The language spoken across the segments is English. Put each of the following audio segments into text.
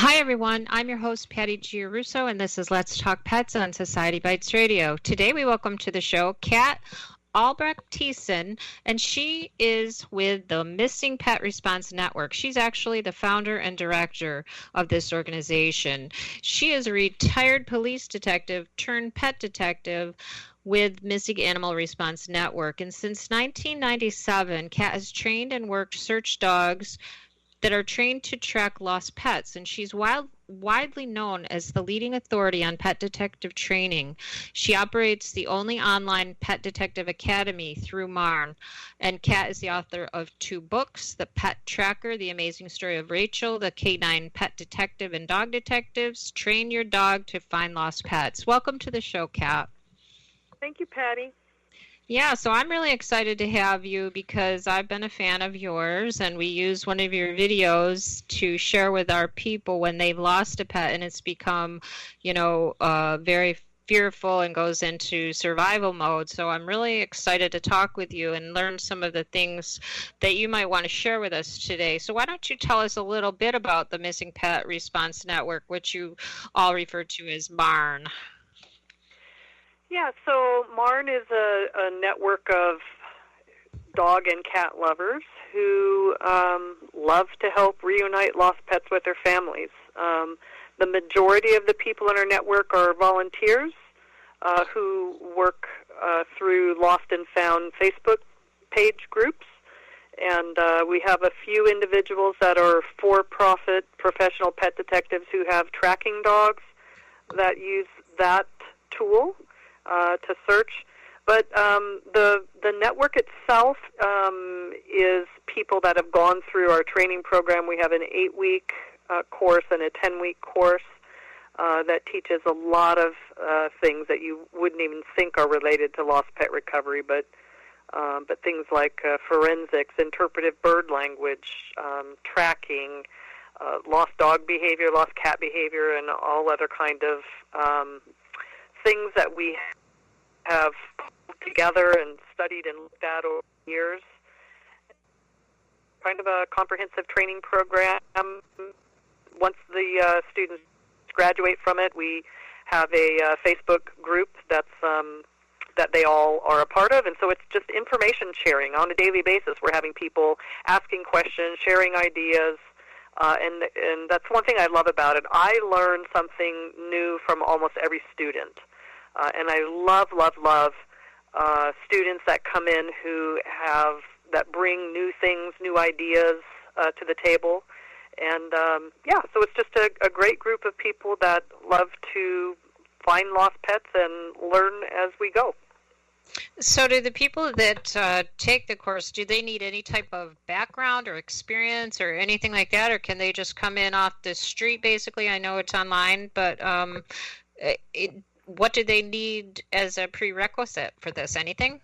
Hi, everyone. I'm your host, Patty Giarusso, and this is Let's Talk Pets on Society Bites Radio. Today, we welcome to the show Kat Albrecht-Thiessen, and she is with the Missing Pet Response Network. She's actually the founder and director of this organization. She is a retired police detective turned pet detective with Missing Animal Response Network. And since 1997, Kat has trained and worked search dogs that are trained to track lost pets, and she's widely known as the leading authority on pet detective training. She operates the only online pet detective academy through MARN, and Kat is the author of 2 books, The Pet Tracker, The Amazing Story of Rachel, The Canine Pet Detective and Dog Detectives, Train Your Dog to Find Lost Pets. Welcome to the show, Kat. Thank you, Patty. Yeah, so I'm really excited to have you because I've been a fan of yours, and we use one of your videos to share with our people when they've lost a pet and it's become, very fearful and goes into survival mode. So I'm really excited to talk with you and learn some of the things that you might want to share with us today. So why don't you tell us a little bit about the Missing Pet Response Network, which you all refer to as MARN? Yeah, so MARN is a network of dog and cat lovers who love to help reunite lost pets with their families. The majority of the people in our network are volunteers who work through Lost and Found Facebook page groups, and we have a few individuals that are for-profit professional pet detectives who have tracking dogs that use that tool to search. But the network itself is people that have gone through our training program. We have an 8-week course and a 10-week course that teaches a lot of things that you wouldn't even think are related to lost pet recovery, but things like forensics, interpretive bird language, tracking, lost dog behavior, lost cat behavior, and all other kind of things that we have pulled together and studied and looked at over years. Kind of a comprehensive training program. Once the students graduate from it, we have a Facebook group that they all are a part of, and so it's just information sharing on a daily basis. We're having people asking questions, sharing ideas, and that's one thing I love about it. I learn something new from almost every student. And I love students that come in that bring new things, new ideas to the table. And, so it's just a great group of people that love to find lost pets and learn as we go. So do the people that take the course, do they need any type of background or experience or anything like that, or can they just come in off the street, basically? I know it's online, but what do they need as a prerequisite for this? Anything?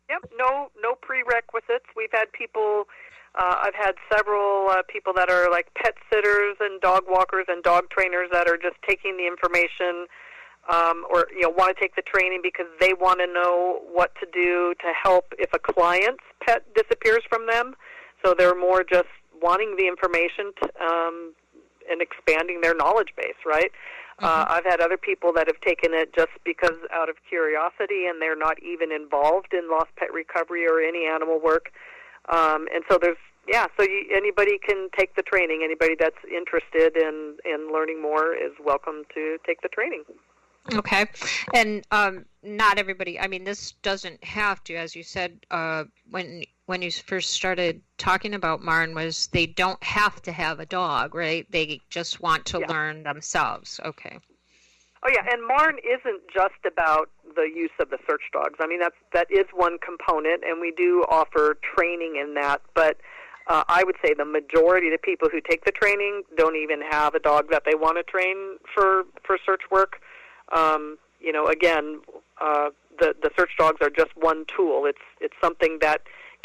Yep, no prerequisites. We've had people, I've had several people that are like pet sitters and dog walkers and dog trainers that are just taking the information or want to take the training because they want to know what to do to help if a client's pet disappears from them. So they're more just wanting the information and expanding their knowledge base, right? I've had other people that have taken it just because out of curiosity, and they're not even involved in lost pet recovery or any animal work. And so anybody can take the training. Anybody that's interested in learning more is welcome to take the training. Okay. And not everybody, this doesn't have to, as you said, when you first started talking about MARN, was they don't have to have a dog, right? They just want to learn themselves. Okay. Oh, yeah, and MARN isn't just about the use of the search dogs. That is one component, and we do offer training in that, but I would say the majority of the people who take the training don't even have a dog that they want to train for search work. The search dogs are just one tool. It's something that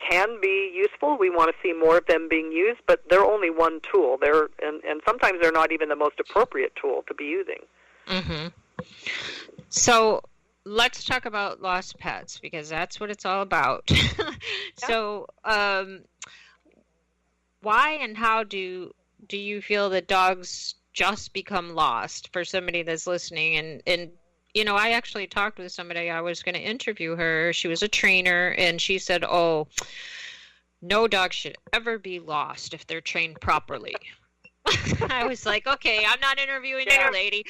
can be useful. We want to see more of them being used, but they're only one tool. And sometimes they're not even the most appropriate tool to be using. Mm-hmm. So let's talk about lost pets, because that's what it's all about. So why and how do you feel that dogs just become lost for somebody that's listening. And I actually talked with somebody. I was going to interview her. She was a trainer, and she said, oh, no dog should ever be lost if they're trained properly. I was like, okay, I'm not interviewing you, lady.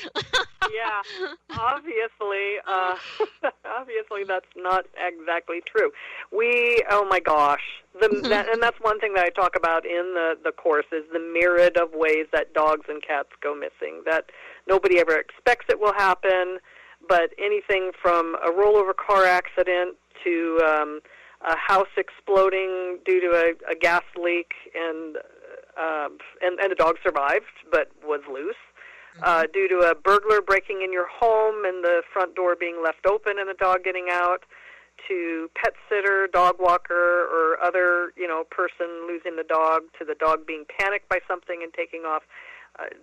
Yeah, obviously that's not exactly true. Oh my gosh, and that's one thing that I talk about in the course is the myriad of ways that dogs and cats go missing, that nobody ever expects it will happen, but anything from a rollover car accident to a house exploding due to a gas leak and the dog survived but was loose, due to a burglar breaking in your home and the front door being left open and the dog getting out, to pet sitter, dog walker, or other person losing the dog, to the dog being panicked by something and taking off,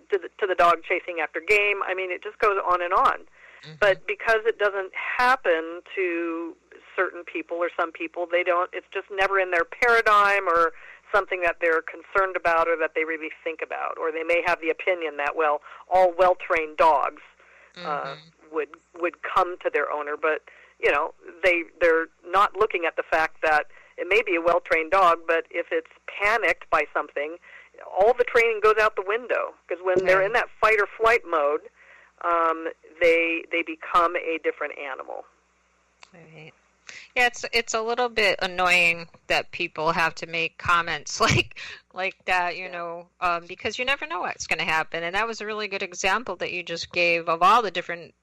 to the dog chasing after game. I mean, it just goes on and on. Mm-hmm. But because it doesn't happen to certain people or some people, it's just never in their paradigm or something that they're concerned about or that they really think about, or they may have the opinion that, well, all well-trained dogs would come to their owner, but they're not looking at the fact that it may be a well-trained dog, but if it's panicked by something, all the training goes out the window, because when they're in that fight or flight mode, they become a different animal. Right. Yeah, it's a little bit annoying that people have to make comments like that, because you never know what's going to happen. And that was a really good example that you just gave of all the different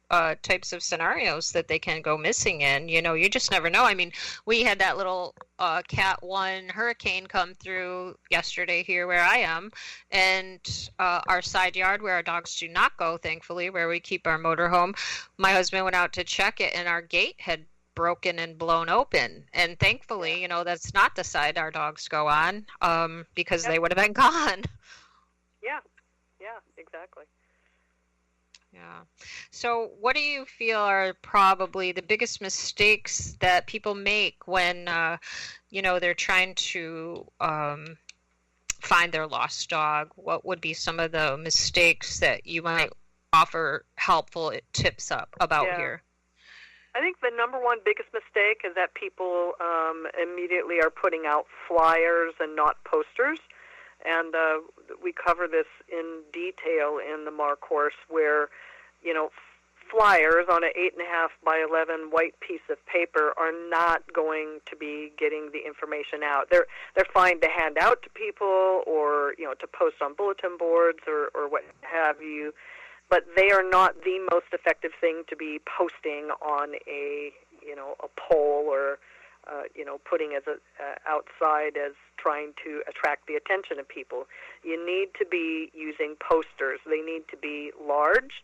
types of scenarios that they can go missing in. You just never know. I mean, we had that little Cat 1 hurricane come through yesterday here where I am, and our side yard where our dogs do not go, thankfully, where we keep our motorhome. My husband went out to check it, and our gate had broken and blown open, and thankfully that's not the side our dogs go on, because they would have been gone. Yeah exactly. Yeah. So what do you feel are probably the biggest mistakes that people make when they're trying to find their lost dog? What would be some of the mistakes that you might offer helpful tips about here? I think the number one biggest mistake is that people immediately are putting out flyers and not posters. And we cover this in detail in the MARN course where, flyers on an 8.5 by 11 white piece of paper are not going to be getting the information out. They're fine to hand out to people or, to post on bulletin boards or what have you. But they are not the most effective thing to be posting on a pole or putting as outside as trying to attract the attention of people. You need to be using posters. They need to be large.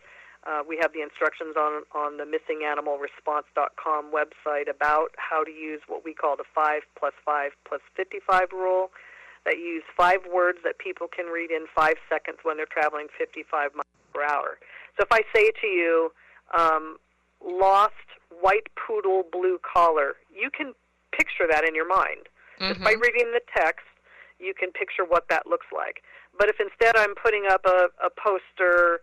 We have the instructions on the missinganimalresponse.com website about how to use what we call the 5 + 5 + 55 rule. That use 5 words that people can read in 5 seconds when they're traveling 55 miles per hour. So if I say to you, lost white poodle blue collar, you can picture that in your mind. Just by reading the text, you can picture what that looks like. But if instead I'm putting up a poster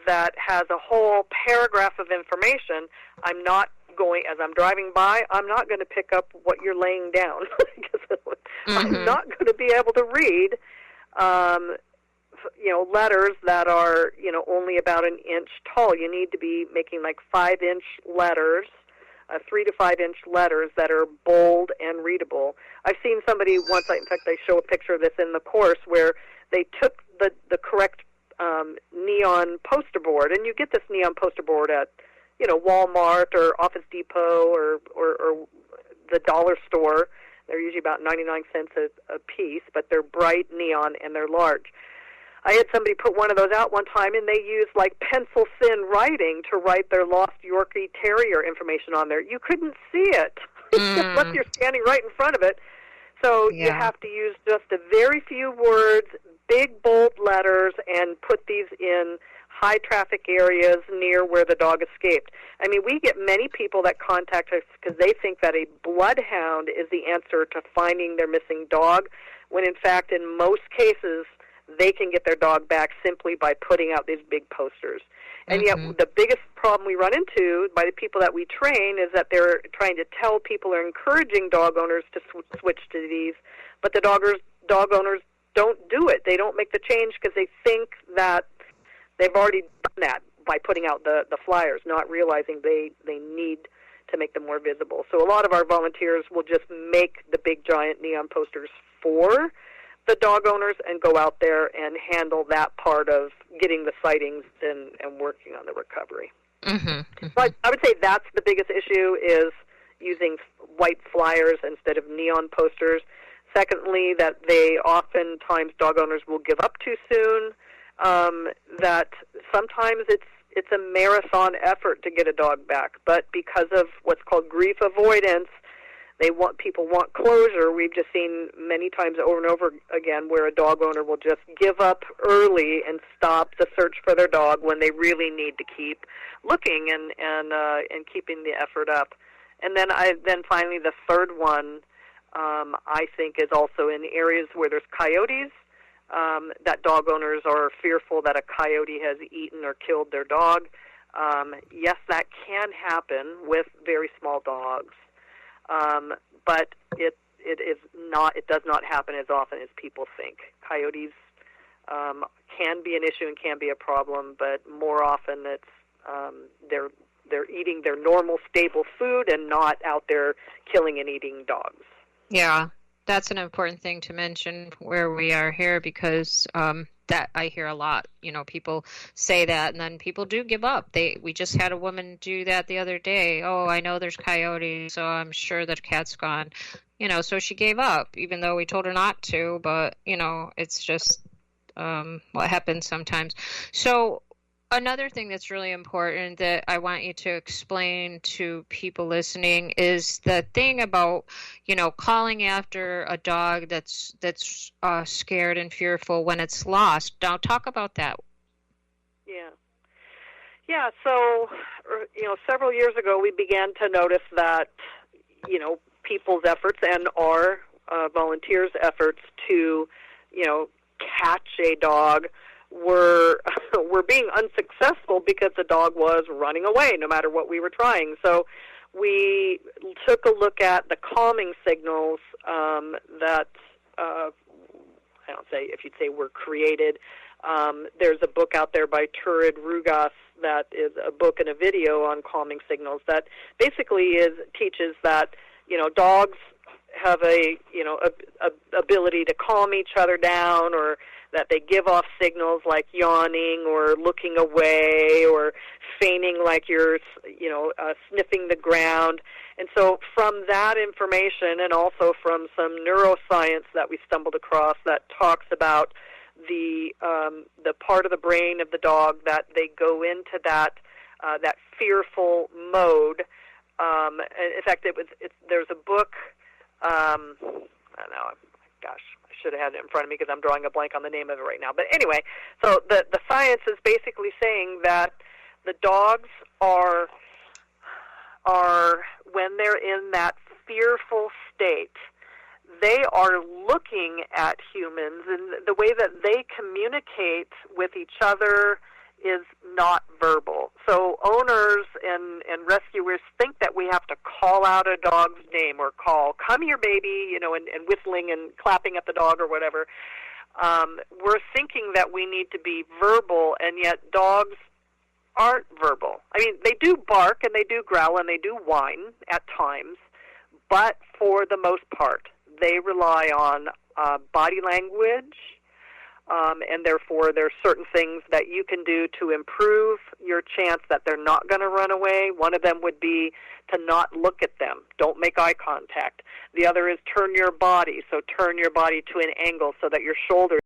that has a whole paragraph of information, I'm not going, as I'm driving by, I'm not going to pick up what you're laying down. I'm not going to be able to read letters that are, only about an inch tall. You need to be making like 5-inch letters, 3 to 5 inch letters that are bold and readable. I've seen somebody once, in fact, I show a picture of this in the course, where they took the correct neon poster board, and you get this neon poster board at, Walmart or Office Depot or the dollar store. They're usually about 99 cents a piece, but they're bright neon and they're large. I had somebody put one of those out one time, and they used like pencil-thin writing to write their lost Yorkie Terrier information on there. You couldn't see it unless you're standing right in front of it. So you have to use just a very few words, big, bold letters, and put these in high-traffic areas near where the dog escaped. I mean, we get many people that contact us because they think that a bloodhound is the answer to finding their missing dog, when in fact, in most cases, they can get their dog back simply by putting out these big posters. And yet the biggest problem we run into by the people that we train is that they're trying to tell people or encouraging dog owners to switch to these, but the dog owners don't do it. They don't make the change because they think that they've already done that by putting out the flyers, not realizing they need to make them more visible. So a lot of our volunteers will just make the big giant neon posters for the dog owners and go out there and handle that part of getting the sightings and working on the recovery. But I would say that's the biggest issue, is using white flyers instead of neon posters. Secondly, that they oftentimes dog owners will give up too soon, that sometimes it's a marathon effort to get a dog back, but because of what's called grief avoidance, people want closure. We've just seen many times over and over again where a dog owner will just give up early and stop the search for their dog when they really need to keep looking and keeping the effort up. And then finally the third one, I think, is also in areas where there's coyotes, that dog owners are fearful that a coyote has eaten or killed their dog. Yes, that can happen with very small dogs. But it does not happen as often as people think. Coyotes can be an issue and can be a problem, but more often it's they're eating their normal stable food and not out there killing and eating dogs. Yeah, that's an important thing to mention where we are here, because that I hear a lot. People say that, and then people do give up. We just had a woman do that the other day. Oh, I know there's coyotes, so I'm sure that cat's gone. So she gave up, even though we told her not to. But it's just what happens sometimes. So another thing that's really important that I want you to explain to people listening is the thing about, calling after a dog that's scared and fearful when it's lost. Now, talk about that. Yeah. So, several years ago, we began to notice that, people's efforts and our volunteers' efforts to, catch a dog were being unsuccessful because the dog was running away no matter what we were trying. So we took a look at the calming signals that I don't say if you'd say were created. There's a book out there by Turid Rugas that is a book and a video on calming signals that basically teaches that dogs have a ability to calm each other down, or that they give off signals like yawning or looking away or feigning like you're, sniffing the ground. And so from that information, and also from some neuroscience that we stumbled across that talks about the part of the brain of the dog that they go into that fearful mode. In fact, there's a book. I don't know. Gosh, I should have had it in front of me because I'm drawing a blank on the name of it right now. But anyway, so the science is basically saying that the dogs are when they're in that fearful state, they are looking at humans, and the way that they communicate with each other is not verbal. So owners and rescuers think that we have to call out a dog's name or call, "Come here, baby," and whistling and clapping at the dog or whatever. We're thinking that we need to be verbal, and yet dogs aren't verbal. I mean, they do bark and they do growl and they do whine at times, but for the most part, they rely on body language, and therefore there's certain things that you can do to improve your chance that they're not going to run away. One of them would be to not look at them. Don't make eye contact. The other is turn your body. So turn your body to an angle so that your shoulders